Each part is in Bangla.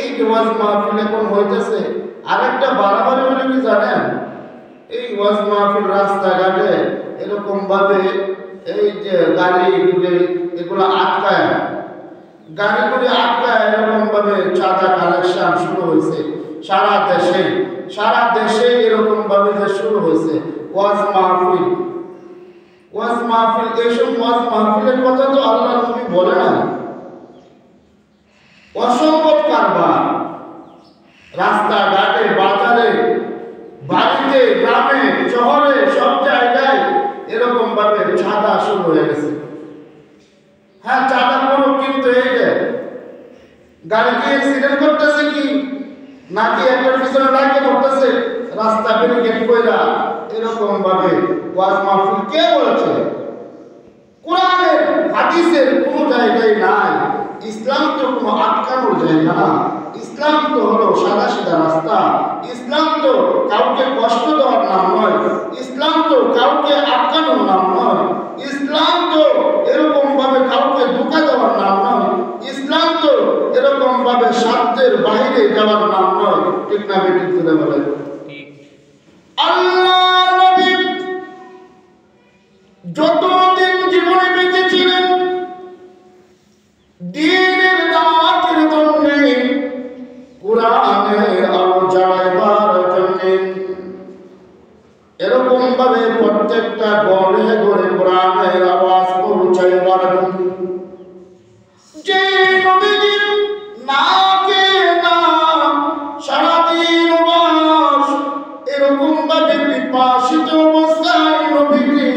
এই যে ওয়াজ মাহফিল এখন হইতেছে, আরেকটা বাড়াবাড়ি হলে কি জানেন, এই ওয়াজ মাহফিল রাস্তাঘাটে এরকম ভাবে এই যে গাড়ি এগুলো আটকায়, গাড়িগুলি আটকায় এরকম ভাবে চাঁদা কালেকশন শুরু হয়েছে সারা দেশে এরকম ভাবে যে শুরু হয়েছে ওয়াজ মাহফিল। এইসব ওয়াজ মাহফিলের কথা তো আল্লাহ নবী বলে না। অসম্ভব কারবার, রাস্তাঘাটে, বাজারে, বাড়িতে, গ্রামে, শহরে, সব জায়গায় এরকম ভাবে চাঁদা শুরু হয়ে গেছে। হ্যাঁ, চাঁদা করুক, কিন্তু এই যে গাড়ি কি অ্যাক্সিডেন্ট করতেছে কি নাকি একটার পিছনে লাগিয়ে পড়তেছে রাস্তা ব্যারিকেড কইরা, এরকম ভাবে ওয়াজ মাহফিল কে বলেছে? কোরআনের হাদিসের কোনো জায়গায় নাই। ইসলাম তো কোনো আটকানোর জায়গা না। ইসলাম তো হলো সাদা সিধা রাস্তা। ইসলাম তো কাউকে কষ্ট দেওয়ার নাম নয়। ইসলাম তো কাউকে আটকানোর নাম নয়। ইসলাম তো এরকম ভাবে কাউকে ধোঁকা দেওয়ার নাম নয়। ইসলাম তো এরকম ভাবে সাধ্যের বাইরে যাওয়ার নাম নয়। ঠিক না বেটি? তুলে বলে আল্লাহ নবী যতদিন জীবনে বেঁচে ছিলেন দ্বীনের দাওয়াতের জন্য, কোরআনের আলো জ্বালাইবার জন্য, এরকম ভাবে প্রত্যেকটা ঘরে ঘরে কোরআনের আওয়াজ পৌঁছাইবার জন্য যে নবীজি নাকে না সারাদিন মাস এরকম ভাবে পিপাসিত অবস্থায় নবীজি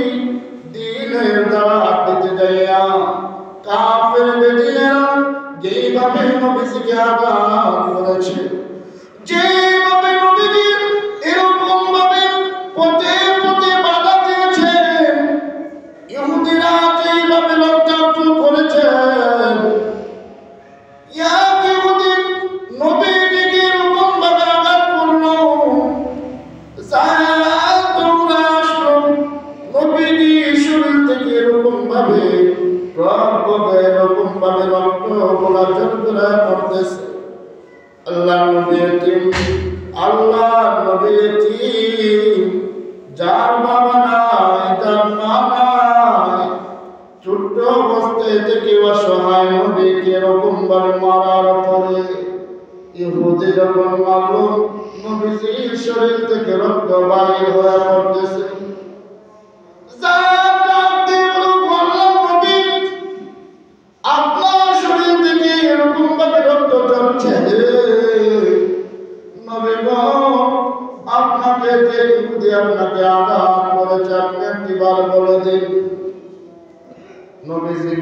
দ্বীনের দাওয়াত দিতে যাইয়া কাফের বেদিনেরা যেইভাবে নবীজিকে আঘাত করেছে, যেভাবে নবীজি এরকম ভাবে পথে পথে বাধা দিয়েছে, ইহুদিরা যেইভাবে রক্তাক্ত করেছেন, ইহুদি নবীজিকে এরকম ভাবে আঘাত করলো, দৌড়ে আসলো নবীজি শরীর থেকে এরকম ভাবে এরকম ভাবে রক্ত গোলা চরচরা করতেছে। আল্লাহ নবী যার বাবা নাই, যার মা নাই, ছোট্ট অবস্থায় থেকে অসহায় নবীকে এরকম ভাবে মারার পরে ইহুদি যখন মারল, নবীজির শরীর থেকে রক্ত বাইর হয়ে পড়তেছে। আপনার শরীর থেকে এরকম ভাবে রক্ত ঝরছে, নবী গো, আপনাকে যে ইহুদি আপনাকে আঘাত করেছে আপনি একটিবার বলে দিন। নবীজি